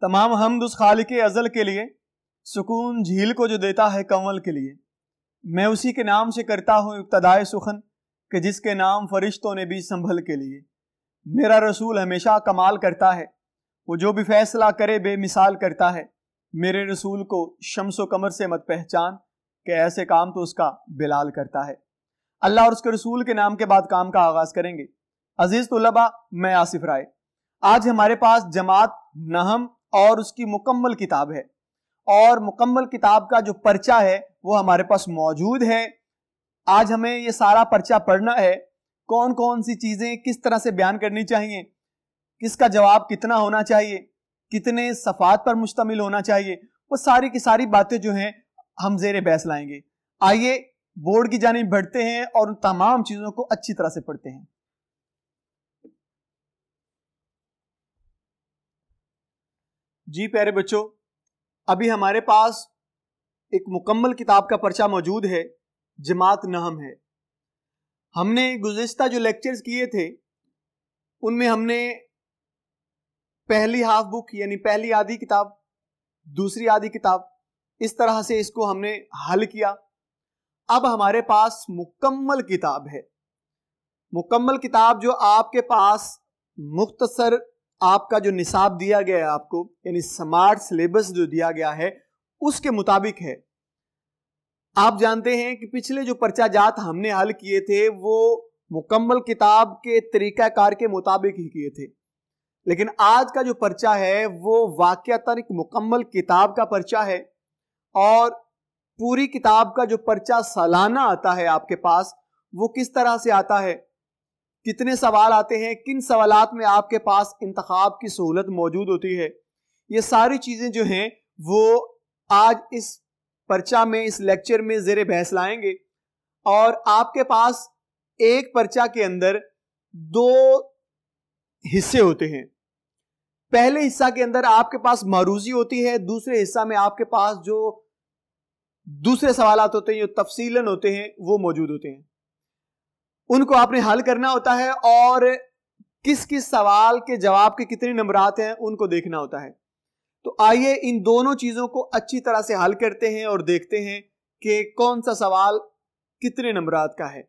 तमाम हमद उस खालिक अज़ल के लिए, सुकून झील को जो देता है कंवल के लिए। मैं उसी के नाम से करता हूँ इब्तदाए सुखन, कि जिसके नाम फरिश्तों ने भी संभल के लिए। मेरा रसूल हमेशा कमाल करता है, वो जो भी फैसला करे बेमिसाल करता है। मेरे रसूल को शम्सो कमर से मत पहचान, कि ऐसे काम तो उसका बिलाल करता है। अल्लाह और उसके रसूल के नाम के बाद काम का आगाज करेंगे। अजीज तुलबा, मैं आसिफ राय। आज हमारे पास जमात नहम और उसकी मुकम्मल किताब है, और मुकम्मल किताब का जो पर्चा है वो हमारे पास मौजूद है। आज हमें ये सारा पर्चा पढ़ना है, कौन कौन सी चीजें किस तरह से बयान करनी चाहिए, किसका जवाब कितना होना चाहिए, कितने सफ़ात पर मुश्तमिल होना चाहिए, वो सारी की सारी बातें जो हैं हम ज़ेरे बहस लाएंगे। आइए बोर्ड की जानिब बढ़ते हैं और उन तमाम चीजों को अच्छी तरह से पढ़ते हैं। जी प्यारे बच्चों, अभी हमारे पास एक मुकम्मल किताब का पर्चा मौजूद है, जमात नहम है। हमने गुज़िश्ता जो लेक्चर्स किए थे उनमें हमने पहली हाफ बुक यानी पहली आधी किताब, दूसरी आधी किताब, इस तरह से इसको हमने हल किया। अब हमारे पास मुकम्मल किताब है। मुकम्मल किताब जो आपके पास मुख्तसर आपका जो निसाब दिया गया है आपको, यानी स्मार्ट सिलेबस जो दिया गया है उसके मुताबिक है। आप जानते हैं कि पिछले जो पर्चा जात हमने हल किए थे वो मुकम्मल किताब के तरीकाकार के मुताबिक ही किए थे, लेकिन आज का जो पर्चा है वो वाकयातन एक मुकम्मल किताब का पर्चा है। और पूरी किताब का जो पर्चा सालाना आता है आपके पास, वो किस तरह से आता है, कितने सवाल आते हैं, किन सवालात में आपके पास इंतखाब की सहूलत मौजूद होती है, ये सारी चीजें जो हैं वो आज इस पर्चा में, इस लेक्चर में ज़ेरे बहस लाएंगे। और आपके पास एक पर्चा के अंदर दो हिस्से होते हैं। पहले हिस्सा के अंदर आपके पास मारूजी होती है, दूसरे हिस्सा में आपके पास जो दूसरे सवालात होते हैं, जो तफसीलन होते हैं, वो मौजूद होते हैं। उनको आपने हल करना होता है और किस किस सवाल के जवाब के कितने नंबरात हैं उनको देखना होता है। तो आइए इन दोनों चीजों को अच्छी तरह से हल करते हैं और देखते हैं कि कौन सा सवाल कितने नंबरात का है।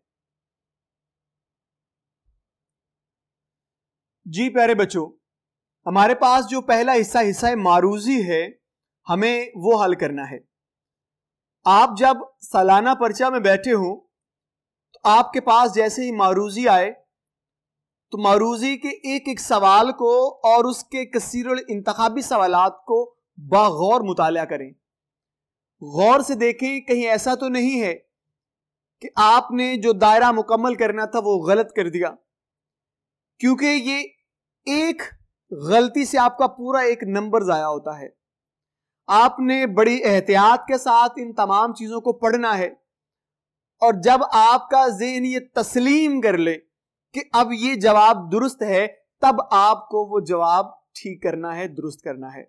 जी प्यारे बच्चों, हमारे पास जो पहला हिस्सा मारूजी है, हमें वो हल करना है। आप जब सालाना पर्चा में बैठे हो तो आपके पास जैसे ही मारूजी आए तो मारूजी के एक एक सवाल को और उसके कसीरुल इंतखाबी सवालात को बागौर मुताला करें। गौर से देखें, कहीं ऐसा तो नहीं है कि आपने जो दायरा मुकम्मल करना था वो गलत कर दिया, क्योंकि ये एक गलती से आपका पूरा एक नंबर जाया होता है। आपने बड़ी एहतियात के साथ इन तमाम चीजों को पढ़ना है, और जब आपका ज़हन ये तस्लीम कर ले कि अब ये जवाब दुरुस्त है, तब आपको वो जवाब ठीक करना है, दुरुस्त करना है।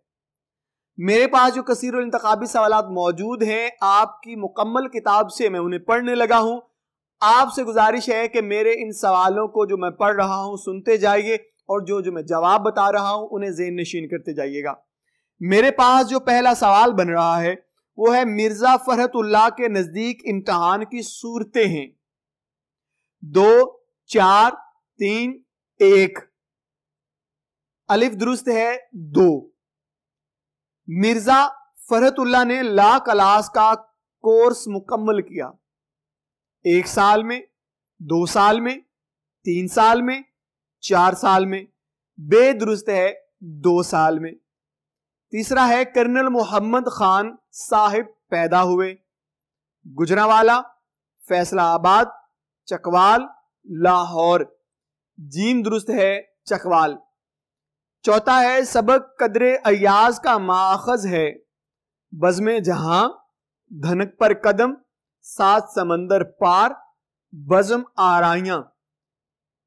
मेरे पास जो कसीरुल इंतखाबी सवालात मौजूद हैं आपकी मुकम्मल किताब से, मैं उन्हें पढ़ने लगा हूं। आपसे गुजारिश है कि मेरे इन सवालों को जो मैं पढ़ रहा हूं सुनते जाइए, और जो मैं जवाब बता रहा हूं उन्हें ज़हन नशीन करते जाइएगा। मेरे पास जो पहला सवाल बन रहा है वो है, मिर्जा फरहतुल्लाह के नजदीक इम्तिहान की सूरतें हैं 2, 4, 3, 1। अलिफ दुरुस्त है 2। मिर्जा फरहतुल्लाह ने ला क्लास का कोर्स मुकम्मल किया 1 साल में, 2 साल में, 3 साल में, 4 साल में। बे दुरुस्त है 2 साल में। तीसरा है, कर्नल मोहम्मद खान साहिब पैदा हुए गुजरावाला, फैसलाबाद, चकवाल, लाहौर। जीम दुरुस्त है चकवाल। चौथा है, सबक कदरे अयाज का माखज है बज़्म जहां, धनक पर कदम, 7 समंदर पार, बज़्म आराइयां।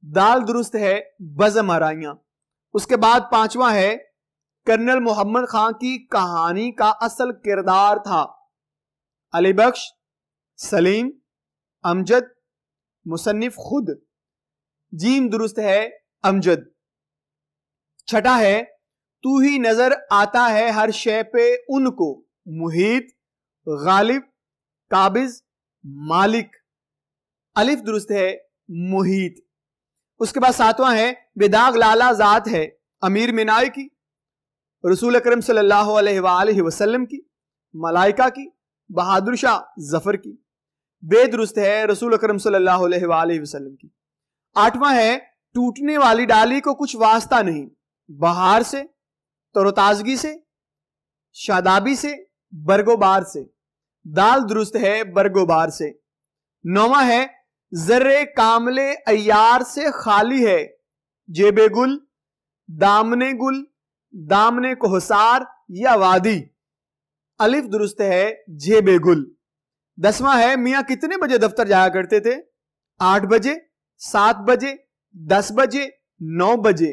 दाल दुरुस्त है बज़्म आराइयां। उसके बाद पांचवा है, कर्नल मोहम्मद खान की कहानी का असल किरदार था अली बख्श, सलीम, अमजद, मुसन्निफ खुद। जीम दुरुस्त है अमजद। छठा है, तू ही नजर आता है हर शय पे उनको, मुहीत, गालिब, काबिज, मालिक। अलिफ दुरुस्त है, मुहीत। उसके बाद 7वां है बेदाग लाला जात है, अमीर मिनाय की, रसूल अकरम सल्लल्लाहु अलैहि वसल्लम की, मलाइका की, बहादुर शाह जफर की। बेदुरुस्त है, रसूल अकरम सल्लल्लाहु अलैहि वसल्लम की। 8वां है टूटने वाली डाली को कुछ वास्ता नहीं, बहार से, तरोताजगी से, शादाबी से, बरगोबार से। दाल दुरुस्त है, बरगोबार से। 9वां है जर्रे कामले अयार से खाली है, जेबे गुल, दामने गुल, दामने कोहसार या वादी। अलिफ दुरुस्त है, जेबे गुल। 10वां है मियां कितने बजे दफ्तर जाया करते थे? 8 बजे, 7 बजे, 10 बजे, 9 बजे।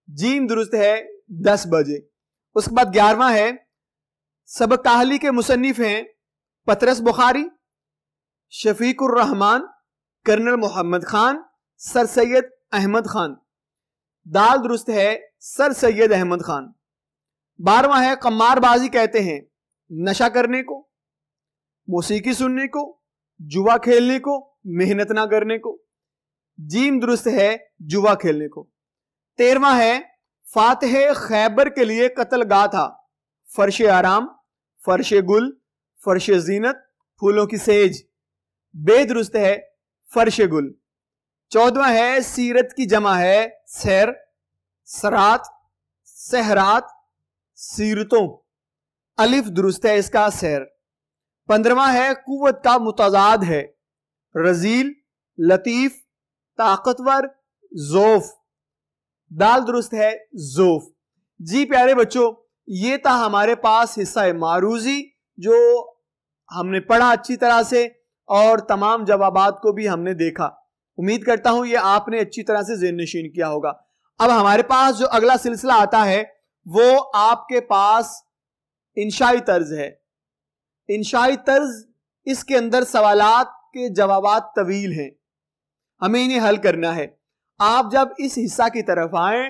जीम दुरुस्त है, 10 बजे। उसके बाद 11वां है सबक काहली के मुसन्निफ हैं पतरस बुखारी, शफीकुर रहमान, कर्नल मोहम्मद खान, सर सैयद अहमद खान। दाल दुरुस्त है, सर सैयद अहमद खान। 12वां है कमारबाजी कहते हैं नशा करने को, मौसीकी सुनने को, जुआ खेलने को, मेहनत ना करने को। जीम दुरुस्त है, जुआ खेलने को। 13वां है फातिह खैबर के लिए कत्ल गा था, फर्श आराम, फर्श गुल, फर्श जीनत, फूलों की सेज। बेदुरुस्त है, फर्श गुल। 14वां है सीरत की जमा है सैर, सरात, सहरात, सीरतों। अलिफ दुरुस्त है इसका, सैर। 15वां है कुव्वत का मुताजाद है, रजील, लतीफ, ताकतवर, जोफ। दाल दुरुस्त है, जोफ। जी प्यारे बच्चों, ये था हमारे पास हिस्सा मारूजी जो हमने पढ़ा अच्छी तरह से और तमाम जवाबात को भी हमने देखा। उम्मीद करता हूं ये आपने अच्छी तरह से ज़हन नशीन किया होगा। अब हमारे पास जो अगला सिलसिला आता है वो आपके पास इंशाई तर्ज है। इंशाई तर्ज, इसके अंदर सवालात के जवाबात तवील हैं, हमें इन्हें हल करना है। आप जब इस हिस्सा की तरफ आए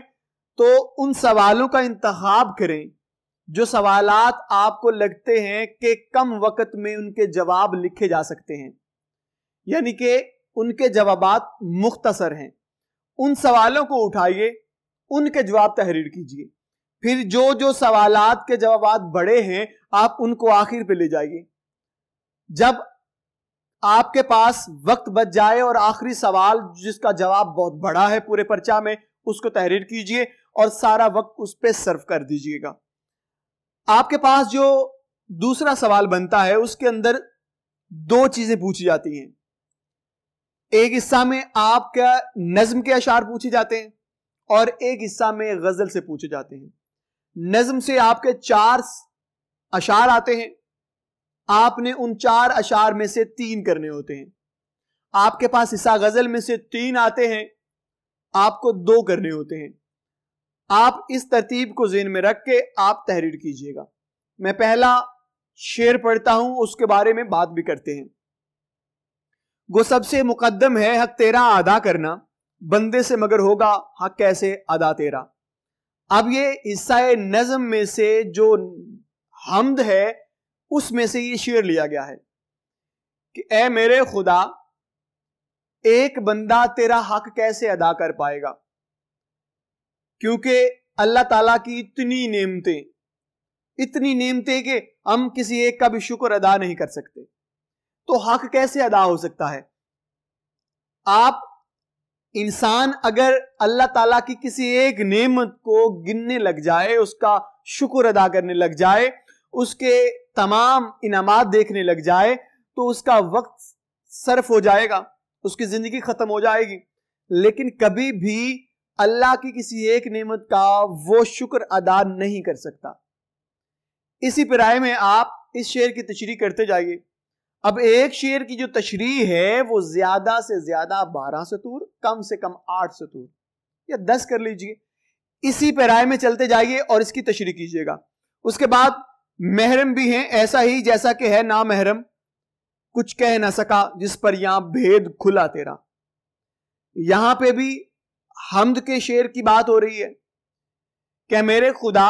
तो उन सवालों का इंतखाब करें जो सवालात आपको लगते हैं कि कम वक्त में उनके जवाब लिखे जा सकते हैं, यानी कि उनके जवाबात मुख्तसर हैं। उन सवालों को उठाइए, उनके जवाब तहरीर कीजिए। फिर जो जो सवालात के जवाबात बड़े हैं आप उनको आखिर पे ले जाइए। जब आपके पास वक्त बच जाए और आखिरी सवाल जिसका जवाब बहुत बड़ा है पूरे पर्चा में, उसको तहरीर कीजिए और सारा वक्त उस पर सर्व कर दीजिएगा। आपके पास जो दूसरा सवाल बनता है उसके अंदर 2 चीजें पूछी जाती हैं। एक हिस्सा में आपका नज्म के अशार पूछे जाते हैं और एक हिस्सा में गजल से पूछे जाते हैं। नज्म से आपके 4 अशार आते हैं, आपने उन 4 अशार में से 3 करने होते हैं। आपके पास हिस्सा गजल में से 3 आते हैं, आपको 2 करने होते हैं। आप इस तरतीब को ज़हन में रख के आप तहरीर कीजिएगा। मैं पहला शेर पढ़ता हूं, उसके बारे में बात भी करते हैं। गो सबसे मुकद्दम है हक तेरा अदा करना, बंदे से मगर होगा हक कैसे अदा तेरा। अब ये हिस्सा नज़म में से जो हम्द है उसमें से ये शेर लिया गया है कि ए मेरे खुदा, एक बंदा तेरा हक कैसे अदा कर पाएगा, क्योंकि अल्लाह ताला की इतनी नेमतें कि हम किसी एक का भी शुक्र अदा नहीं कर सकते, तो हक कैसे अदा हो सकता है। आप इंसान अगर अल्लाह ताला की किसी एक नेमत को गिनने लग जाए, उसका शुक्र अदा करने लग जाए, उसके तमाम इनामात देखने लग जाए, तो उसका वक्त सर्फ हो जाएगा, उसकी जिंदगी खत्म हो जाएगी। लेकिन कभी भी अल्लाह की किसी एक नेमत का वो शुक्र अदा नहीं कर सकता। इसी पिराए में आप इस शेर की तशरीह करते जाइए। अब एक शेर की जो तशरीह है वो ज्यादा से ज्यादा 12 सतूर, कम से कम 8 सतूर या 10 कर लीजिए। इसी पैराए में चलते जाइए और इसकी तशरीह कीजिएगा। उसके बाद महरम भी हैं, ऐसा ही जैसा कि है ना महरम, कुछ कह ना सका जिस पर यहां भेद खुला तेरा। यहां पे भी हम्द के शेर की बात हो रही है कि मेरे खुदा,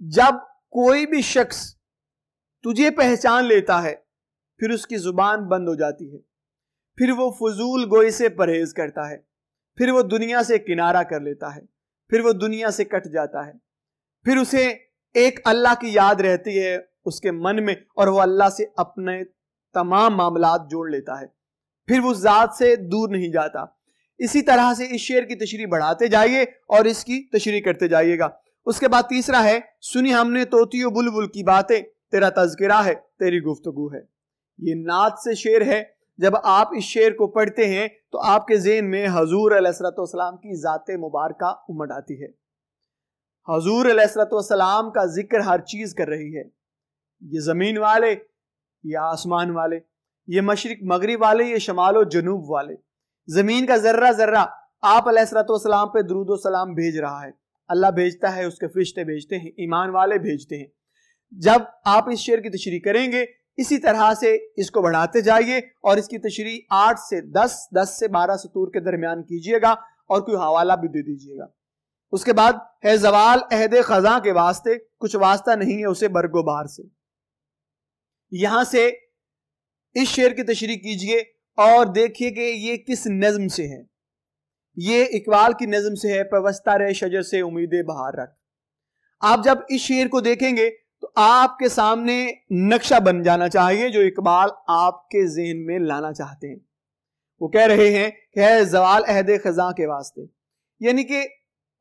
जब कोई भी शख्स तुझे पहचान लेता है फिर उसकी जुबान बंद हो जाती है, फिर वो फजूल गोई से परहेज करता है, फिर वो दुनिया से किनारा कर लेता है, फिर वो दुनिया से कट जाता है, फिर उसे एक अल्लाह की याद रहती है उसके मन में और वो अल्लाह से अपने तमाम मामलात जोड़ लेता है, फिर वो जात से दूर नहीं जाता। इसी तरह से इस शेर की तशरीह बढ़ाते जाइए और इसकी तशरीह करते जाइएगा। उसके बाद तीसरा है, सुनी हमने तोती और बुलबुल की बातें, तेरा तज़किरा है, तेरी गुफ्तगू है। ये नात से शेर है। जब आप इस शेर को पढ़ते हैं तो आपके ज़हन में हजूर अलैहिस्सलाम की ज़ात मुबारका उमड़ आती है। हजूर अलैहिस्सलाम का जिक्र हर चीज कर रही है, ये जमीन वाले, ये आसमान वाले, ये मशरिक मगरिब वाले, ये शमाल और जनूब वाले, जमीन का जर्रा जर्रा आप अलैहिस्सलाम पे दुरूद और सलाम भेज रहा है। अल्लाह भेजता है, उसके फरिश्ते भेजते हैं, ईमान वाले भेजते हैं। जब आप इस शेर की तशरीह करेंगे इसी तरह से इसको बढ़ाते जाइए और इसकी तशरीह 8 से 10, 10 से 12 सतूर के दरमियान कीजिएगा और कोई हवाला भी दे दीजिएगा। उसके बाद है जवाल अहदे खजा के वास्ते, कुछ वास्ता नहीं है उसे बरगोबार से। यहां से इस शेर की तशरीह कीजिए और देखिए कि ये किस नज्म से है। ये इकबाल की नज्म से है, पवस्ता रे शजर से उम्मीदे बहार रख। आप जब इस शेर को देखेंगे तो आपके सामने नक्शा बन जाना चाहिए जो इकबाल आपके ज़हन में लाना चाहते हैं। वो कह रहे हैं कि है जवाल अहदे खजा के वास्ते, यानी कि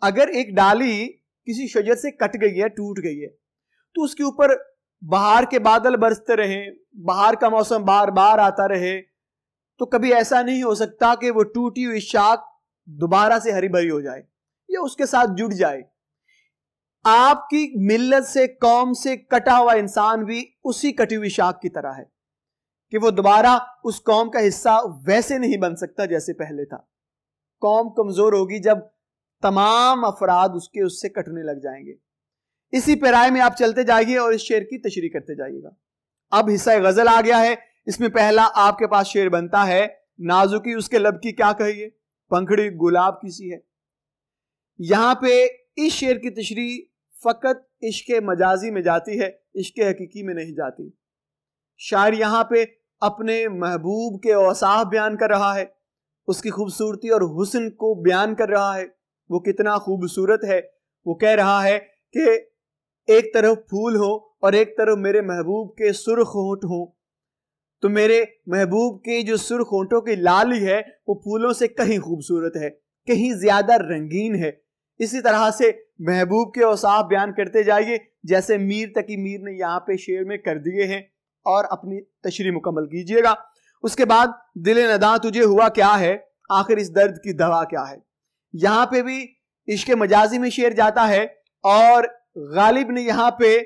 अगर एक डाली किसी शजर से कट गई है, टूट गई है, तो उसके ऊपर बाहर के बादल बरसते रहे, बाहर का मौसम बार बार आता रहे, तो कभी ऐसा नहीं हो सकता कि वो टूटी हुई शाख दोबारा से हरी भरी हो जाए या उसके साथ जुड़ जाए। आपकी मिल्लत से, कौम से कटा हुआ इंसान भी उसी कटी हुई शाख की तरह है कि वो दोबारा उस कौम का हिस्सा वैसे नहीं बन सकता जैसे पहले था। कौम कमजोर होगी जब तमाम अफराद उससे कटने लग जाएंगे। इसी पैराए में आप चलते जाइए और इस शेर की तशरीह करते जाइएगा। अब हिस्सा गजल आ गया है। इसमें पहला आपके पास शेर बनता है, नाजुकी उसके लब की क्या कहिए, पंखड़ी गुलाब की सी है। यहां पे इस शेर की तशरीह फकत इश्क मजाजी में जाती है, इश्क हकीकी में नहीं जाती। शायर यहां पे अपने महबूब के औसाफ बयान कर रहा है, उसकी खूबसूरती और हुस्न को बयान कर रहा है, वो कितना खूबसूरत है। वो कह रहा है कि एक तरफ फूल हो और एक तरफ मेरे महबूब के सुर्ख होंठ हो, तो मेरे महबूब के जो सुर्ख होंठों की लाली है वो फूलों से कहीं खूबसूरत है, कहीं ज्यादा रंगीन है। इसी तरह से महबूब के औसाफ बयान करते जाइए जैसे मीर तकी मीर ने यहाँ पे शेर में कर दिए हैं और अपनी तशरीह मुकम्मल कीजिएगा। उसके बाद दिल नदा तुझे हुआ क्या है, आखिर इस दर्द की दवा क्या है। यहाँ पे भी इश्क मजाजी में शेर जाता है और गालिब ने यहाँ पे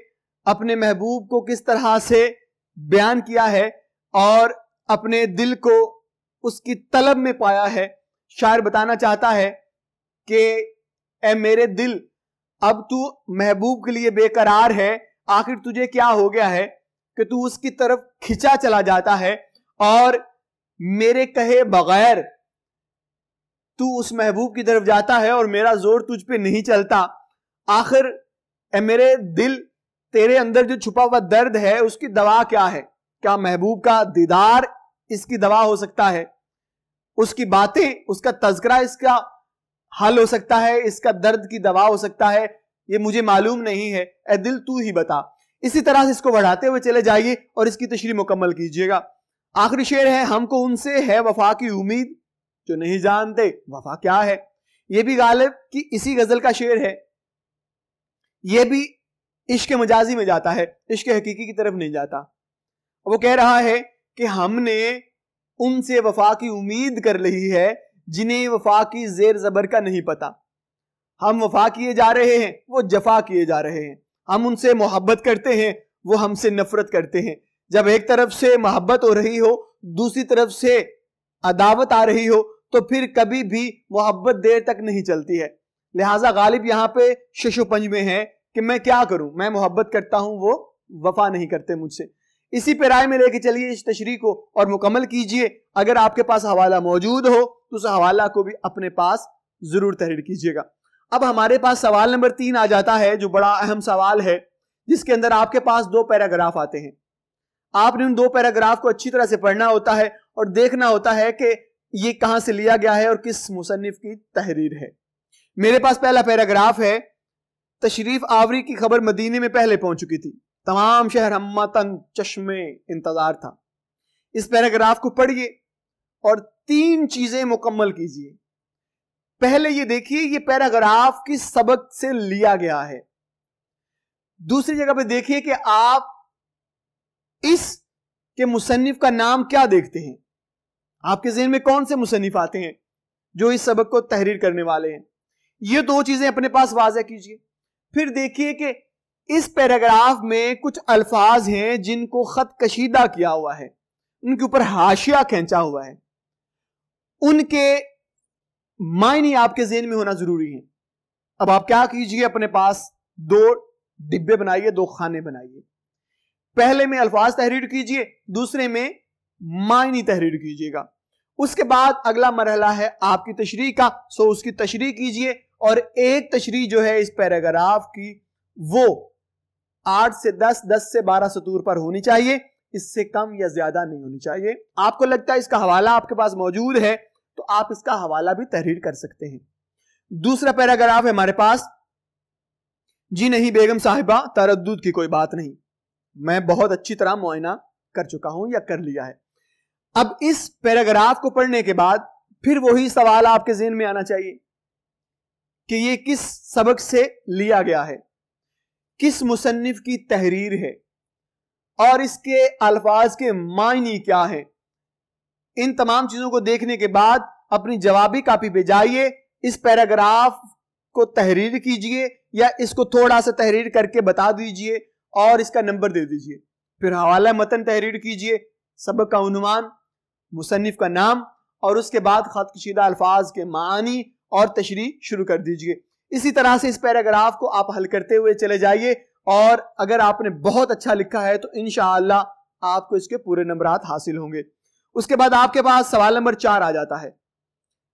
अपने महबूब को किस तरह से बयान किया है और अपने दिल को उसकी तलब में पाया है। शायर बताना चाहता है कि ए मेरे दिल, अब तू महबूब के लिए बेकरार है, आखिर तुझे क्या हो गया है कि तू उसकी तरफ खिंचा चला जाता है और मेरे कहे बगैर तू उस महबूब की तरफ जाता है और मेरा जोर तुझ पे नहीं चलता। आखिर ए मेरे दिल, तेरे अंदर जो छुपा हुआ दर्द है उसकी दवा क्या है? क्या महबूब का दीदार इसकी दवा हो सकता है? उसकी बातें, उसका तज़किरा इसका हल हो सकता है, इसका दर्द की दवा हो सकता है? ये मुझे मालूम नहीं है, ए दिल तू ही बता। इसी तरह से इसको बढ़ाते हुए चले जाइए और इसकी तशरीह मुकम्मल कीजिएगा। आखिरी शेर है, हमको उनसे है वफा की उम्मीद जो नहीं जानते वफा क्या है। यह भी गालिब की इसी गजल का शेर है। यह भी इश्क मजाजी में जाता है, इश्क हकीकी की तरफ नहीं जाता। वो कह रहा है कि हमने उनसे वफा की उम्मीद कर ली है जिन्हें वफा की जेर जबर का नहीं पता। हम वफा किए जा रहे हैं, वो जफा किए जा रहे हैं। हम उनसे मोहब्बत करते हैं, वो हमसे नफरत करते हैं। जब एक तरफ से मोहब्बत हो रही हो, दूसरी तरफ से अदावत आ रही हो, तो फिर कभी भी मोहब्बत देर तक नहीं चलती है। लिहाजा गालिब यहाँ पे शशोपंज में है कि मैं क्या करूं, मैं मोहब्बत करता हूं, वो वफा नहीं करते मुझसे। इसी पे राय में लेके चलिए इस तशरीह को और मुकम्मल कीजिए। अगर आपके पास हवाला मौजूद हो तो उस हवाला को भी अपने पास जरूर तहरीर कीजिएगा। अब हमारे पास सवाल नंबर 3 आ जाता है, जो बड़ा अहम सवाल है, जिसके अंदर आपके पास 2 पैराग्राफ आते हैं। आपने उन 2 पैराग्राफ को अच्छी तरह से पढ़ना होता है और देखना होता है कि ये कहां से लिया गया है और किस मुसन्निफ की तहरीर है। मेरे पास पहला पैराग्राफ है, तशरीफ आवरी की खबर मदीने में पहले पहुंच चुकी थी, तमाम शहर हम्मतन चश्मे इंतजार था। इस पैराग्राफ को पढ़िए और 3 चीजें मुकम्मल कीजिए। पहले ये देखिए ये पैराग्राफ किस सबक से लिया गया है। दूसरी जगह पे देखिए कि आप इस के मुसन्निफ का नाम क्या देखते हैं। आपके ज़हन में कौन से मुसन्निफ आते हैं जो इस सबक को तहरीर करने वाले हैं। ये 2 चीजें अपने पास वाज़ेह कीजिए। फिर देखिए कि इस पैराग्राफ में कुछ अल्फाज हैं जिनको खत कशीदा किया हुआ है, उनके ऊपर हाशिया खींचा हुआ है, उनके मायने आपके ज़हन में होना जरूरी है। अब आप क्या कीजिए, अपने पास 2 डिब्बे बनाइए, 2 खाने बनाइए। पहले में अल्फाज तहरीर कीजिए, दूसरे में मायने तहरीर कीजिएगा। उसके बाद अगला मरहला है आपकी तशरीह का, सो उसकी तशरीह कीजिए और एक तशरीह जो है इस पैराग्राफ की वो 8 से 10, 10 से 12 सतूर पर होनी चाहिए, इससे कम या ज्यादा नहीं होनी चाहिए। आपको लगता है इसका हवाला आपके पास मौजूद है तो आप इसका हवाला भी तहरीर कर सकते हैं। दूसरा पैराग्राफ है हमारे पास, जी नहीं बेगम साहिबा, तरद्दुद की कोई बात नहीं, मैं बहुत अच्छी तरह मुआयना कर चुका हूं या कर लिया है। अब इस पैराग्राफ को पढ़ने के बाद फिर वही सवाल आपके ज़हन में आना चाहिए कि ये किस सबक से लिया गया है, किस मुसन्निफ की तहरीर है और इसके अल्फाज के मायने क्या है। इन तमाम चीजों को देखने के बाद अपनी जवाबी कॉपी पे जाइए, इस पैराग्राफ को तहरीर कीजिए या इसको थोड़ा सा तहरीर करके बता दीजिए और इसका नंबर दे दीजिए। फिर हवाला मतन तहरीर कीजिए, सबक का उन्वान, मुसन्निफ का नाम और उसके बाद खत कशीदा अल्फाज के मानी और तशरीह शुरू कर दीजिए। इसी तरह से इस पैराग्राफ को आप हल करते हुए चले जाइए और अगर आपने बहुत अच्छा लिखा है तो इंशाअल्लाह आपको इसके पूरे नंबरात हासिल होंगे। उसके बाद आपके पास सवाल नंबर 4 आ जाता है।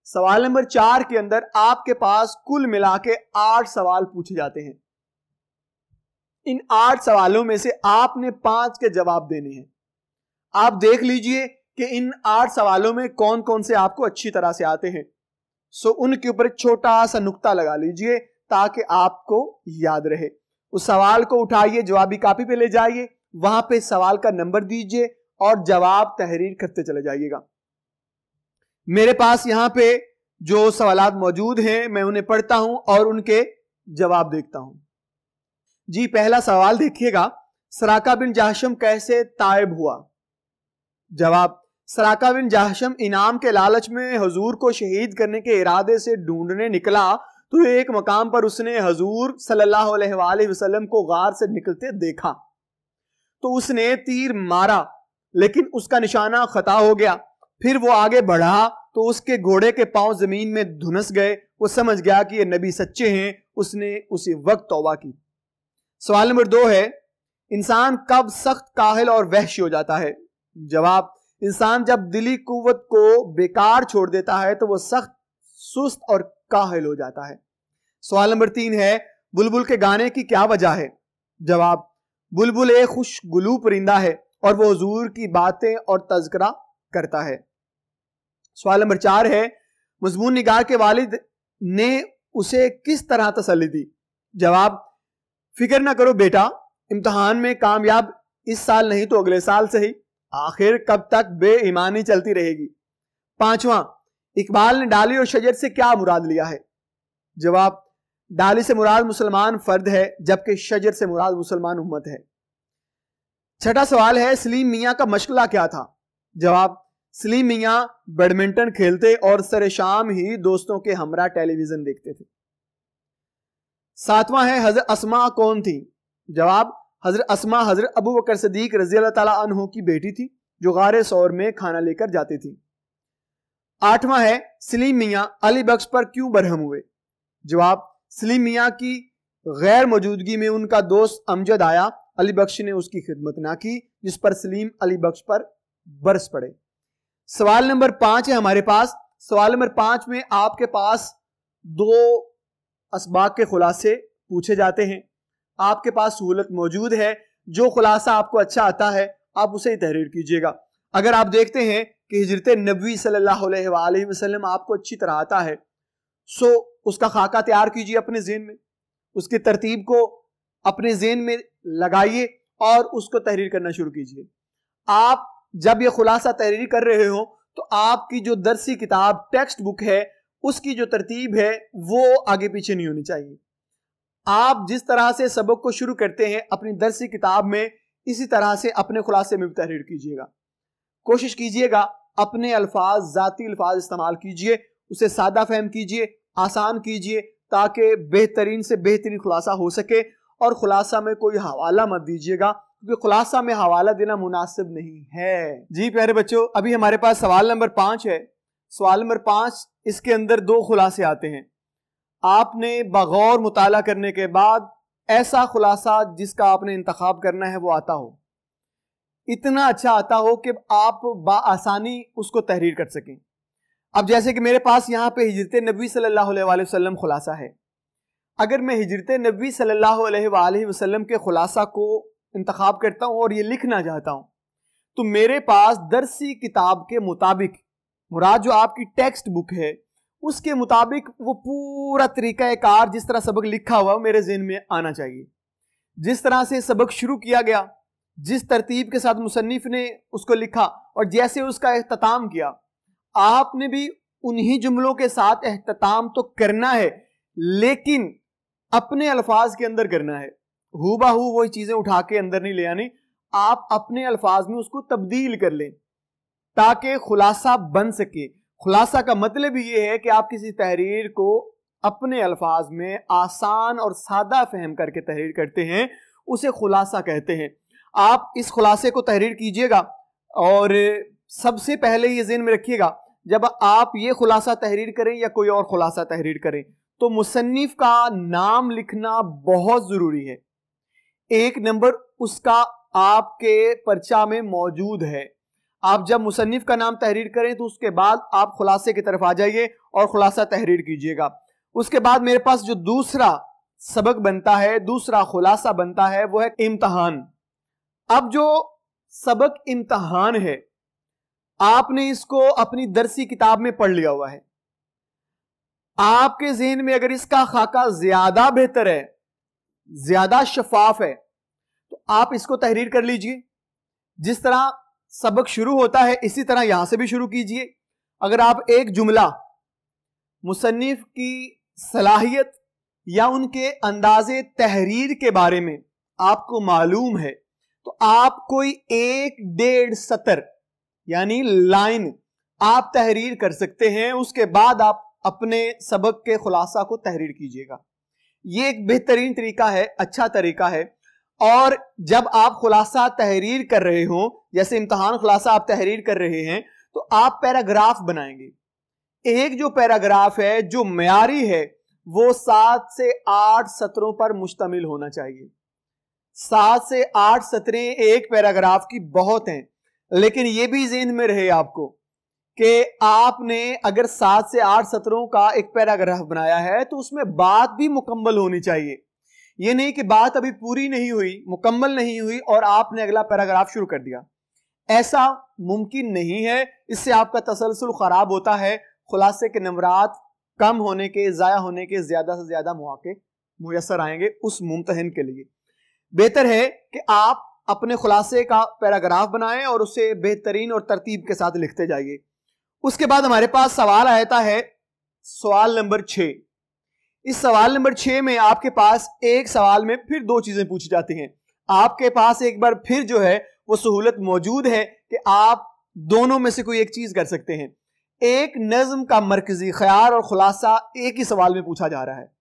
सवाल नंबर 4 के अंदर आपके पास कुल मिला के 8 सवाल पूछे जाते हैं। इन 8 सवालों में से आपने 5 के जवाब देने हैं। आप देख लीजिए कि इन 8 सवालों में कौन कौन से आपको अच्छी तरह से आते हैं। सो उनके ऊपर एक छोटा सा नुक्ता लगा लीजिए ताकि आपको याद रहे। उस सवाल को उठाइए, जवाबी कॉपी पे ले जाइए, वहां पे सवाल का नंबर दीजिए और जवाब तहरीर करते चले जाइएगा। मेरे पास यहां पे जो सवालात मौजूद हैं मैं उन्हें पढ़ता हूं और उनके जवाब देखता हूं। जी पहला सवाल देखिएगा, सराका बिन जाहशम कैसे तायब हुआ? जवाब, सराका बिन जाहशम इनाम के लालच में हुजूर को शहीद करने के इरादे से ढूंढने निकला तो एक मकाम पर उसने हुजूर सल्लल्लाहु अलैहि वसल्लम को गार से निकलते देखा तो उसने तीर मारा लेकिन उसका निशाना खता हो गया। फिर वो आगे बढ़ा तो उसके घोड़े के पांव जमीन में धुनस गए। वो समझ गया कि ये नबी सच्चे हैं। उसने उसी वक्त तौबा की। सवाल नंबर 2 है, इंसान कब सख्त काहिल और वहशी हो जाता है? जवाब, इंसान जब दिली कुव्वत को बेकार छोड़ देता है तो वो सख्त सुस्त और काहिल हो जाता है। सवाल नंबर 3 है, बुलबुल के गाने की क्या वजह है? जवाब, बुलबुल एक खुशगुलू परिंदा है और वो हुजूर की बातें और तज़किरा करता है। सवाल नंबर 4 है, मज़मून निगार के वालिद ने उसे किस तरह तसल्ली दी? जवाब, फिक्र ना करो बेटा, इम्तिहान में कामयाब इस साल नहीं तो अगले साल से ही, आखिर कब तक बेईमानी चलती रहेगी। 5वां, इकबाल ने डाली और शजर से क्या मुराद लिया है? जवाब, डाली से मुराद मुसलमान फर्द है जबकि शजर से मुराद मुसलमान उम्मत है। 6ठा सवाल है, सलीम मियां का मशगला क्या था? जवाब, सलीम मियां बैडमिंटन खेलते और सरे शाम ही दोस्तों के हमरा टेलीविजन देखते थे। 7वां है, हजरत अस्मा कौन थी? जवाब, हजरत अस्मा हजरत अबू बकर सिद्दीक रज़ी अल्लाह ताला अन्हु की बेटी थी जो गारे सौर में खाना लेकर जाती थी। 8वां है, सलीम मियां अली बख्श पर क्यों बरहम हुए? जवाब, सलीम मियां की गैर मौजूदगी में उनका दोस्त अमजद आया, अली बख्श ने उसकी खिदमत ना की जिस पर सलीम अली बख्श पर बरस पड़े। सवाल नंबर 5 है हमारे पास। सवाल नंबर 5 में आपके पास 2 असबाक के खुलासे पूछे जाते हैं। आपके पास सहूलत मौजूद है, जो खुलासा आपको अच्छा आता है आप उसे ही तहरीर कीजिएगा। अगर आप देखते हैं कि हिजरत नबी सल्लल्लाहु अलैहि वसल्लम आपको अच्छी तरह आता है, सो उसका खाका तैयार कीजिए अपने ज़हन में, उसकी तरतीब को अपने ज़हन में लगाइए और उसको तहरीर करना शुरू कीजिए। आप जब ये खुलासा तहरीर कर रहे हो तो आपकी जो दरसी किताब टेक्स्ट बुक है उसकी जो तरतीब है वो आगे पीछे नहीं होनी चाहिए। आप जिस तरह से सबक को शुरू करते हैं अपनी दरसी किताब में, इसी तरह से अपने खुलासे में भी तहरीर कीजिएगा। कोशिश कीजिएगा अपने अल्फाज, ज़ाती अल्फाज इस्तेमाल कीजिए, उसे सादा फहम कीजिए, आसान कीजिए, ताकि बेहतरीन से बेहतरीन खुलासा हो सके। और खुलासा में कोई हवाला मत दीजिएगा, क्योंकि खुलासा में हवाला देना मुनासिब नहीं है। जी प्यारे बच्चों, अभी हमारे पास सवाल नंबर 5 है। सवाल नंबर 5, इसके अंदर 2 खुलासे आते हैं। आपने बगौर मुताला करने के बाद ऐसा खुलासा जिसका आपने इंतखाब करना है वो आता हो, इतना अच्छा आता हो कि आप बाआसानी उसको तहरीर कर सकें। अब जैसे कि मेरे पास यहाँ पे हिजरत नबी सल्लल्लाहु अलैहि वसल्लम खुलासा है। अगर मैं हिजरत नबी सल्लल्लाहु अलैहि वसल्लम के खुलासा को इंतखाब करता हूँ और ये लिखना चाहता हूँ, तो मेरे पास दरसी किताब के मुताबिक, मुराद जो आपकी टेक्स्ट बुक है उसके मुताबिक वो पूरा तरीका कार जिस तरह सबक लिखा हुआ मेरे ज़हन में आना चाहिए। जिस तरह से सबक शुरू किया गया, जिस तरतीब के साथ मुसन्निफ ने उसको लिखा और जैसे उसका एहतताम किया, आपने भी उन्हीं जुमलों के साथ एहतताम तो करना है, लेकिन अपने अल्फाज के अंदर करना है। हूबहू वही चीजें उठा के अंदर नहीं ले आनी, आप अपने अल्फाज में उसको तब्दील कर लें ताकि खुलासा बन सके। खुलासा का मतलब ये है कि आप किसी तहरीर को अपने अल्फाज में आसान और सादा फहम करके तहरीर करते हैं, उसे खुलासा कहते हैं। आप इस खुलासे को तहरीर कीजिएगा और सबसे पहले ये ज़हन में रखिएगा, जब आप ये खुलासा तहरीर करें या कोई और खुलासा तहरीर करें तो मुसन्निफ का नाम लिखना बहुत ज़रूरी है। 1 नंबर उसका आपके पर्चा में मौजूद है। आप जब मुसन्निफ का नाम तहरीर करें तो उसके बाद आप खुलासे की तरफ आ जाइए और खुलासा तहरीर कीजिएगा। उसके बाद मेरे पास जो दूसरा सबक बनता है, दूसरा खुलासा बनता है, वो है इम्तहान। अब जो सबक इम्तहान है, आपने इसको अपनी दरसी किताब में पढ़ लिया हुआ है। आपके ज़हन में अगर इसका खाका ज्यादा बेहतर है, ज्यादा शफाफ है, तो आप इसको तहरीर कर लीजिए। जिस तरह सबक शुरू होता है इसी तरह यहां से भी शुरू कीजिए। अगर आप एक जुमला मुसन्निफ की सलाहियत या उनके अंदाजे तहरीर के बारे में आपको मालूम है तो आप कोई 1-1.5 सतर यानी लाइन आप तहरीर कर सकते हैं। उसके बाद आप अपने सबक के खुलासा को तहरीर कीजिएगा। ये एक बेहतरीन तरीका है, अच्छा तरीका है। और जब आप खुलासा तहरीर कर रहे हो, जैसे इम्तहान खुलासा आप तहरीर कर रहे हैं, तो आप पैराग्राफ बनाएंगे। एक जो पैराग्राफ है जो मयारी है वो 7 से 8 सत्रों पर मुश्तमिल होना चाहिए। 7 से 8 सतरें एक पैराग्राफ की बहुत हैं, लेकिन यह भी ज़हन में रहे आपको कि आपने अगर 7 से 8 सत्रों का एक पैराग्राफ बनाया है तो उसमें बात भी मुकम्मल होनी चाहिए। यह नहीं कि बात अभी पूरी नहीं हुई, मुकम्मल नहीं हुई और आपने अगला पैराग्राफ शुरू कर दिया। ऐसा मुमकिन नहीं है, इससे आपका तसलसल खराब होता है, खुलासे के नंबरात कम होने के, ज़ाया होने के ज़्यादा से ज़्यादा मौके मुयस्सर आएंगे उस मुम्तहिन के लिए। बेहतर है कि आप अपने खुलासे का पैराग्राफ बनाएं और उसे बेहतरीन और तरतीब के साथ लिखते जाइए। उसके बाद हमारे पास सवाल आता है सवाल नंबर 6। इस सवाल नंबर 6 में आपके पास एक सवाल में फिर 2 चीजें पूछी जाती हैं। आपके पास एक बार फिर जो है वो सहूलत मौजूद है कि आप दोनों में से कोई एक चीज कर सकते हैं। एक नज्म का मरकजी ख्याल और खुलासा एक ही सवाल में पूछा जा रहा है।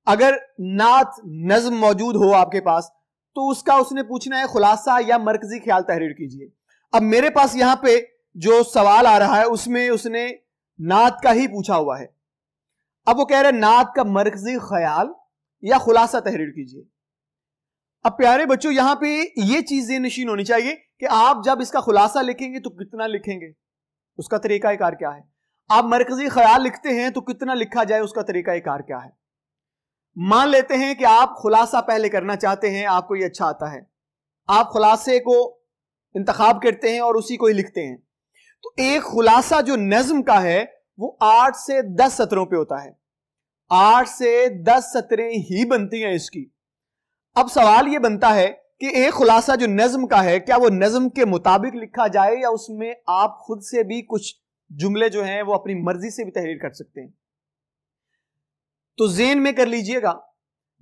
अगर नात नज्म मौजूद हो आपके पास तो उसका उसने पूछना है खुलासा या मरकजी ख्याल तहरीर कीजिए। अब मेरे पास यहां पे जो सवाल आ रहा है उसमें उसने नात का ही पूछा हुआ है। अब वो कह रहे हैं नात का मरकजी ख्याल या खुलासा तहरीर कीजिए। अब प्यारे बच्चों यहां पे ये चीजें नशीन होनी चाहिए कि आप जब इसका खुलासा लिखेंगे तो कितना लिखेंगे, उसका तरीका कार क्या है। आप मरकजी ख्याल लिखते हैं तो कितना लिखा जाए, उसका तरीका कार क्या है। मान लेते हैं कि आप खुलासा पहले करना चाहते हैं, आपको ये अच्छा आता है, आप खुलासे को इंतखाब करते हैं और उसी को ही लिखते हैं। तो एक खुलासा जो नज्म का है वो 8 से 10 सतरों पे होता है, 8 से 10 सतरें ही बनती हैं इसकी। अब सवाल ये बनता है कि एक खुलासा जो नज्म का है, क्या वो नज्म के मुताबिक लिखा जाए या उसमें आप खुद से भी कुछ जुमले जो हैं वो अपनी मर्जी से भी तहरीर कर सकते हैं? तो ज़हन में कर लीजिएगा,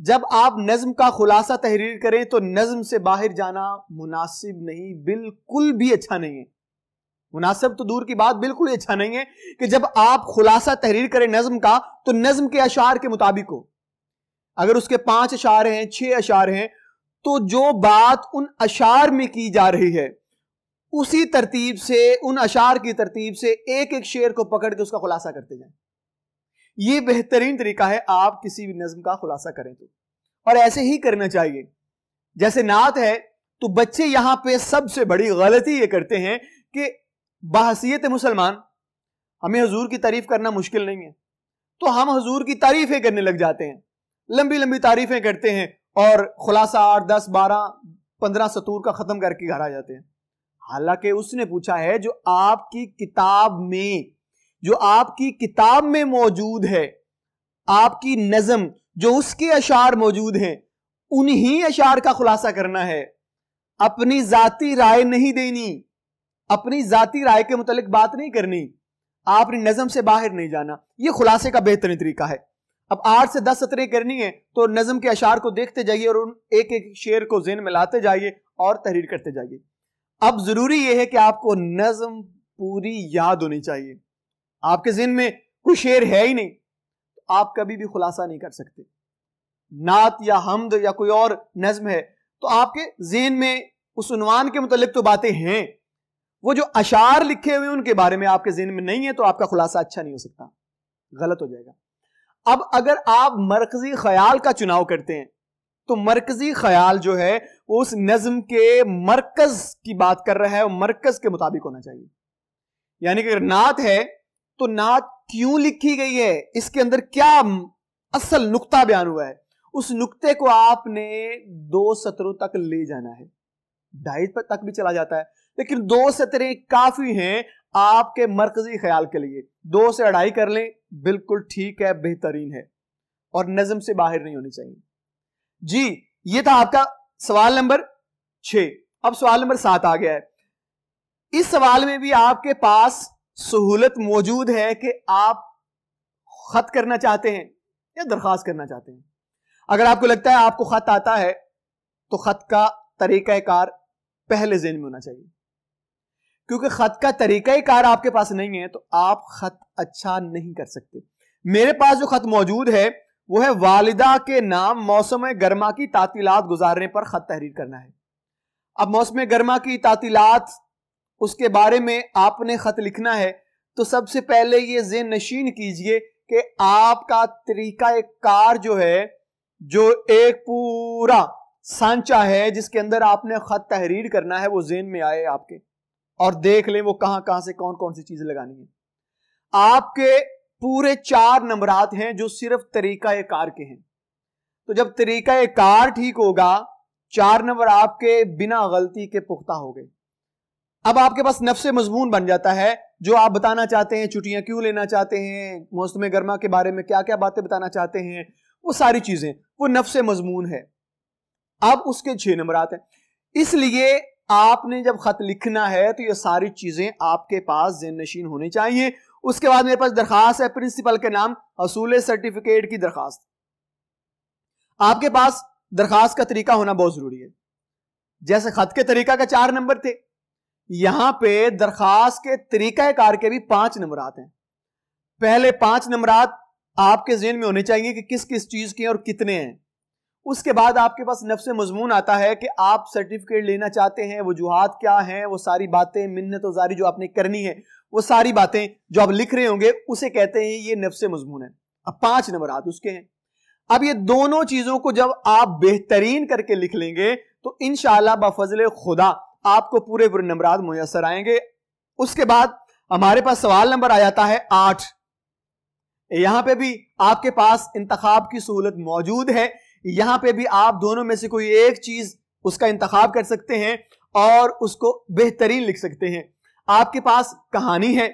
जब आप नज्म का खुलासा तहरीर करें तो नज्म से बाहर जाना मुनासिब नहीं, बिल्कुल भी अच्छा नहीं है। मुनासिब तो दूर की बात, बिल्कुल ही अच्छा नहीं है कि जब आप खुलासा तहरीर करें नज्म का तो नज्म के अशार के मुताबिक हो। अगर उसके 5 अशार हैं, 6 अशार हैं, तो जो बात उन अशार में की जा रही है उसी तरतीब से, उन अशार की तरतीब से एक एक शेर को पकड़ के उसका खुलासा करते जाएं। यह बेहतरीन तरीका है आप किसी भी नज्म का खुलासा करें तो, और ऐसे ही करना चाहिए। जैसे नात है, तो बच्चे यहां पे सबसे बड़ी गलती ये करते हैं कि बहसीयत मुसलमान हमें हुजूर की तारीफ करना मुश्किल नहीं है, तो हम हुजूर की तारीफें करने लग जाते हैं, लंबी लंबी तारीफें करते हैं और खुलासा 8, 10, 12, 15 सतूर का खत्म करके घर आ जाते हैं। हालांकि उसने पूछा है जो आपकी किताब में मौजूद है, आपकी नज्म जो उसके अशार मौजूद हैं, उन्हीं अशार का खुलासा करना है। अपनी जाती राय नहीं देनी, अपनी जाती राय के मुतालिक बात नहीं करनी, आपने नज्म से बाहर नहीं जाना। यह खुलासे का बेहतरीन तरीका है। अब 8 से 10 सतरें करनी है तो नज्म के अशार को देखते जाइए और उन एक एक शेर को ज़हन में लाते जाइए और तहरीर करते जाइए। अब जरूरी यह है कि आपको नज्म पूरी याद होनी चाहिए। आपके ज़हन में कोई शेर है ही नहीं तो आप कभी भी खुलासा नहीं कर सकते। नात या हमद या कोई और नज्म है तो आपके ज़हन में उस उन्वान के मुतालिक तो बातें हैं, वो जो अशार लिखे हुए उनके बारे में आपके ज़हन में नहीं है, तो आपका खुलासा अच्छा नहीं हो सकता, गलत हो जाएगा। अब अगर आप मरकजी ख्याल का चुनाव करते हैं तो मरकजी ख्याल जो है वो उस नज्म के मरकज की बात कर रहा है, वो मरकज के मुताबिक होना चाहिए। यानी कि अगर नात है तो नात क्यों लिखी गई है, इसके अंदर क्या असल नुक्ता बयान हुआ है, उस नुक्ते को आपने 2 सतरों तक ले जाना है। 2.5 तक भी चला जाता है, लेकिन 2 सतरें काफी हैं आपके मरकजी ख्याल के लिए। 2 से 2.5 कर लें, बिल्कुल ठीक है, बेहतरीन है, और नज्म से बाहर नहीं होनी चाहिए। जी, ये था आपका सवाल नंबर 6। अब सवाल नंबर 7 आ गया है। इस सवाल में भी आपके पास सहूलत मौजूद है कि आप खत करना चाहते हैं या दरखास्त करना चाहते हैं। अगर आपको लगता है आपको खत आता है तो खत का तरीकाकार पहले ज़हन में होना चाहिए, क्योंकि खत का तरीकाकार आपके पास नहीं है तो आप खत अच्छा नहीं कर सकते। मेरे पास जो खत मौजूद है वो है वालिदा के नाम मौसम गर्मा की तातीलात गुजारने पर खत तहरीर करना है। अब मौसम गर्मा की तातीलात, उसके बारे में आपने खत लिखना है तो सबसे पहले ये ज़हन नशीन कीजिए कि आपका तरीकाकार जो है, जो एक पूरा सांचा है जिसके अंदर आपने खत तहरीर करना है, वो ज़हन में आए आपके, और देख लें वो कहां कहां से कौन कौन सी चीजें लगानी है। आपके पूरे 4 नंबरात हैं जो सिर्फ तरीकाकार के हैं। तो जब तरीकाकार ठीक होगा, 4 नंबर आपके बिना गलती के पुख्ता हो गए। अब आपके पास नफ्से मजमून बन जाता है, जो आप बताना चाहते हैं, छुट्टियां क्यों लेना चाहते हैं, मौसम गर्मा के बारे में क्या क्या बातें बताना चाहते हैं, वो सारी चीजें वो नफ्से मजमून है। अब उसके 6 नंबरात हैं, इसलिए आपने जब खत लिखना है तो ये सारी चीजें आपके पास ज़हन नशीन होनी चाहिए। उसके बाद मेरे पास दरखास्त है, प्रिंसिपल के नाम हसूल सर्टिफिकेट की दरखास्त। आपके पास दरखास्त का तरीका होना बहुत जरूरी है। जैसे खत के तरीका का 4 नंबर थे, यहां पे दरखास्त के तरीकाकार के भी 5 नंबरात हैं। पहले 5 नंबरात आपके ज़हन में होने चाहिए कि किस किस चीज के और कितने हैं। उसके बाद आपके पास नफ्से मजमून आता है कि आप सर्टिफिकेट लेना चाहते हैं, वजूहात क्या हैं, वो सारी बातें, मिन्नत वज़ारी जो आपने करनी है, वो सारी बातें जो आप लिख रहे होंगे उसे कहते हैं ये नफ्से मजमून है। अब 5 नंबरात उसके हैं। अब ये दोनों चीजों को जब आप बेहतरीन करके लिख लेंगे तो इंशाअल्लाह बफजल खुदा आपको पूरे पूरे नंबरात मुयस्सर आएंगे। उसके बाद हमारे पास सवाल नंबर आ जाता है 8। यहां पे भी आपके पास इंतखाब की सहूलत मौजूद है। यहां पे भी आप दोनों में से कोई एक चीज उसका इंतखाब कर सकते हैं और उसको बेहतरीन लिख सकते हैं। आपके पास कहानी है,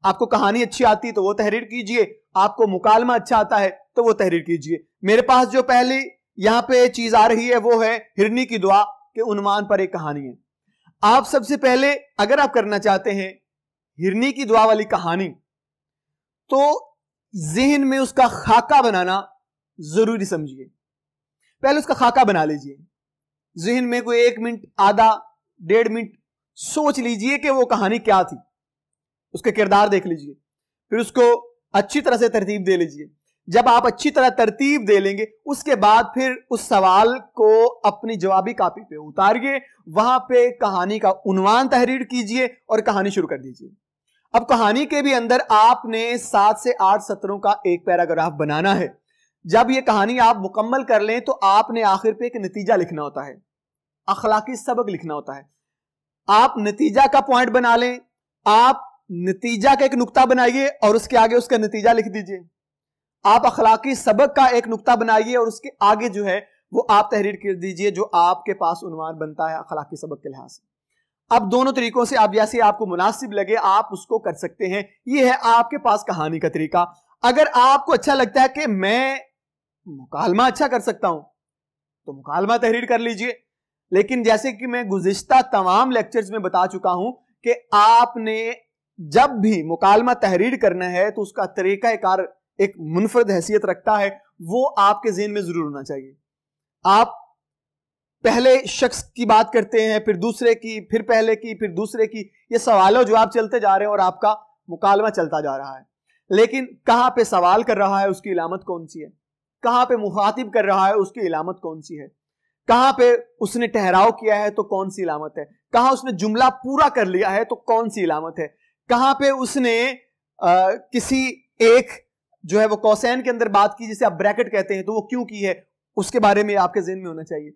आपको कहानी अच्छी आती है तो वो तहरीर कीजिए, आपको मुकालमा अच्छा आता है तो वो तहरीर कीजिए। मेरे पास जो पहली यहां पे चीज आ रही है वो है हिरनी की दुआ के उन्वान पर एक कहानी है। आप सबसे पहले अगर आप करना चाहते हैं हिरनी की दुआ वाली कहानी, तो जहन में उसका खाका बनाना जरूरी समझिए। पहले उसका खाका बना लीजिए, जहन में कोई 1 मिनट, आधा 1.5 मिनट सोच लीजिए कि वो कहानी क्या थी, उसके किरदार देख लीजिए, फिर उसको अच्छी तरह से तरतीब दे लीजिए। जब आप अच्छी तरह तरतीब दे लेंगे उसके बाद फिर उस सवाल को अपनी जवाबी कॉपी पे उतारिए, वहां पे कहानी का उन्वान तहरीर कीजिए और कहानी शुरू कर दीजिए। अब कहानी के भी अंदर आपने 7 से 8 सत्रों का एक पैराग्राफ बनाना है। जब ये कहानी आप मुकम्मल कर लें तो आपने आखिर पे एक नतीजा लिखना होता है, अखलाकी सबक लिखना होता है। आप नतीजा का पॉइंट बना लें, आप नतीजा का एक नुक्ता बनाइए और उसके आगे उसका नतीजा लिख दीजिए। आप अखलाकी सबक का एक नुक्ता बनाइए और उसके आगे जो है वो आप तहरीर कर दीजिए, जो आपके पास उन्वान बनता है अखलाकी सबक के लिहाज से। अब दोनों तरीकों से आप जैसे आपको मुनासिब लगे आप उसको कर सकते हैं। ये है आपके पास कहानी का तरीका। अगर आपको अच्छा लगता है कि मैं मुकालमा अच्छा कर सकता हूं तो मुकालमा तहरीर कर लीजिए, लेकिन जैसे कि मैं गुज़िश्ता तमाम लेक्चर्स में बता चुका हूं कि आपने जब भी मुकालमा तहरीर करना है तो उसका तरीका कार एक मुनफरद हैसियत रखता है, वो आपके ज़हन में जरूर होना चाहिए। आप पहले शख्स की बात करते हैं, फिर दूसरे की, फिर पहले की, फिर दूसरे की, ये सवालों जवाब चलते जा रहे हैं और आपका मुकालमा चलता जा रहा है। लेकिन कहां पे सवाल कर रहा है उसकी इलामत कौन सी है, कहां पे मुखातिब कर रहा है उसकी इलामत कौन सी है, कहां पे उसने ठहराव किया है तो कौन सी इलामत है, कहां उसने जुमला पूरा कर लिया है तो कौन सी इलामत है, कहां पे उसने किसी एक जो है वो कौसैन के अंदर बात की जिसे आप ब्रैकेट कहते हैं तो वो क्यों की है, उसके बारे में आपके ज़हन में होना चाहिए।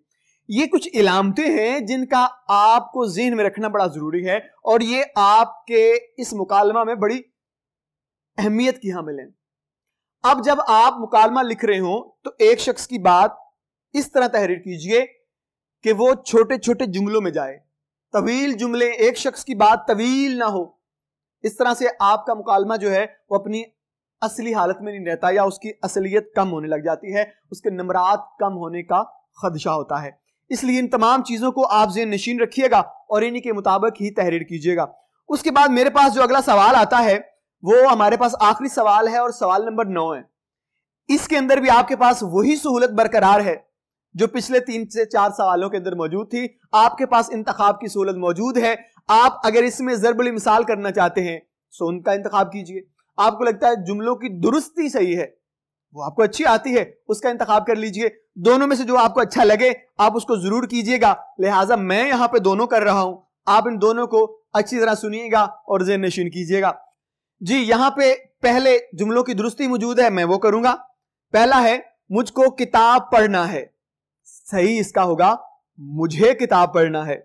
ये कुछ इलामतें हैं जिनका आपको ज़हन में रखना बड़ा जरूरी है और ये आपके इस मुकालमा में बड़ी अहमियत की हामिल है। अब जब आप मुकालमा लिख रहे हो तो एक शख्स की बात इस तरह तहरीर कीजिए कि वो छोटे छोटे जुमलों में जाए, तवील जुमले, एक शख्स की बात तवील ना हो। इस तरह से आपका मुकालमा जो है वो अपनी असली हालत में नहीं रहता या उसकी असलियत कम होने लग जाती है, उसके नंबरात कम होने का खदशा होता है। इसलिए इन तमाम चीजों को आप ज़हन नशीन रखिएगा और इन्हीं के मुताबिक ही तहरीर कीजिएगा। उसके बाद मेरे पास जो अगला सवाल आता है वो हमारे पास आखिरी सवाल है और सवाल नंबर 9 है। इसके अंदर भी आपके पास वही सहूलत बरकरार है जो पिछले 3 से 4 सवालों के अंदर मौजूद थी। आपके पास इंतखाब की सहूलत मौजूद है। आप अगर इसमें ज़रबुल मिसाल करना चाहते हैं तो उनका इंतखाब कीजिए। आपको लगता है जुमलों की दुरुस्ती सही है, वो आपको अच्छी आती है, उसका इंतखाब कर लीजिए। दोनों में से जो आपको अच्छा लगे आप उसको जरूर कीजिएगा। लिहाजा मैं यहां पे दोनों कर रहा हूं, आप इन दोनों को अच्छी तरह सुनिएगा और ज़हन नशीन कीजिएगा। जी, यहां पे पहले जुमलों की दुरुस्ती मौजूद है, मैं वो करूंगा। पहला है मुझको किताब पढ़ना है, सही इसका होगा मुझे किताब पढ़ना है।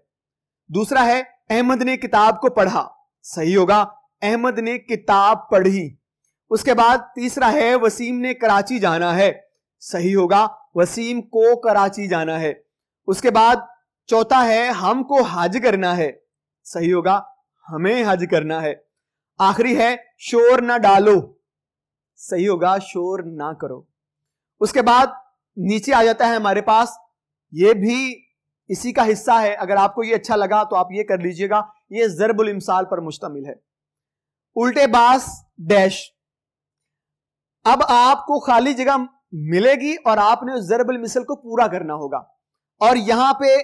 दूसरा है अहमद ने किताब को पढ़ा, सही होगा अहमद ने किताब पढ़ी। उसके बाद तीसरा है वसीम ने कराची जाना है, सही होगा वसीम को कराची जाना है। उसके बाद चौथा है हमको हज करना है, सही होगा हमें हज करना है। आखिरी है शोर ना डालो, सही होगा शोर ना करो। उसके बाद नीचे आ जाता है हमारे पास, ये भी इसी का हिस्सा है। अगर आपको ये अच्छा लगा तो आप ये कर लीजिएगा, ये ज़रबुल इमसाल पर मुश्तमिल है। उल्टे बास डैश, अब आपको खाली जगह मिलेगी और आपने उस ज़रबुल मिसल को पूरा करना होगा और यहां पे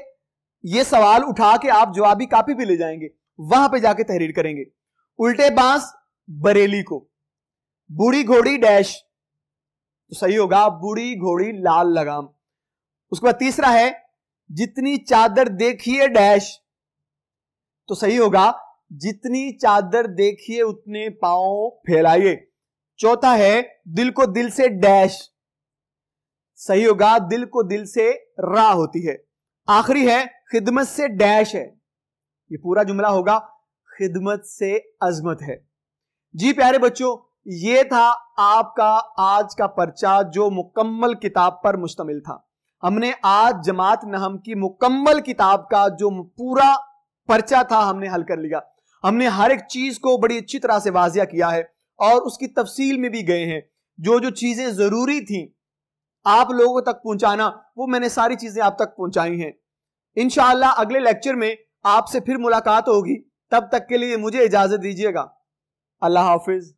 ये सवाल उठा के आप जवाबी कापी भी ले जाएंगे, वहां पे जाके तहरीर करेंगे। उल्टे बांस बरेली को, बूढ़ी घोड़ी डैश, तो सही होगा बूढ़ी घोड़ी लाल लगाम। उसके बाद तीसरा है जितनी चादर देखिए डैश, तो सही होगा जितनी चादर देखिए उतने पांव फैलाइए। चौथा है दिल को दिल से डैश, सही होगा दिल को दिल से रा होती है। आखिरी है खिदमत से डैश है, ये पूरा जुमला होगा खिदमत से अजमत है। जी प्यारे बच्चों, ये था आपका आज का पर्चा जो मुकम्मल किताब पर मुश्तमिल था। हमने आज जमात नहम की मुकम्मल किताब का जो पूरा पर्चा था हमने हल कर लिया। हमने हर एक चीज को बड़ी अच्छी तरह से वाजिया किया है और उसकी तफसील में भी गए हैं। जो जो चीजें जरूरी थी आप लोगों तक पहुंचाना, वो मैंने सारी चीजें आप तक पहुंचाई हैं। इंशाअल्लाह अगले लेक्चर में आपसे फिर मुलाकात होगी। तब तक के लिए मुझे इजाजत दीजिएगा। अल्लाह हाफिज।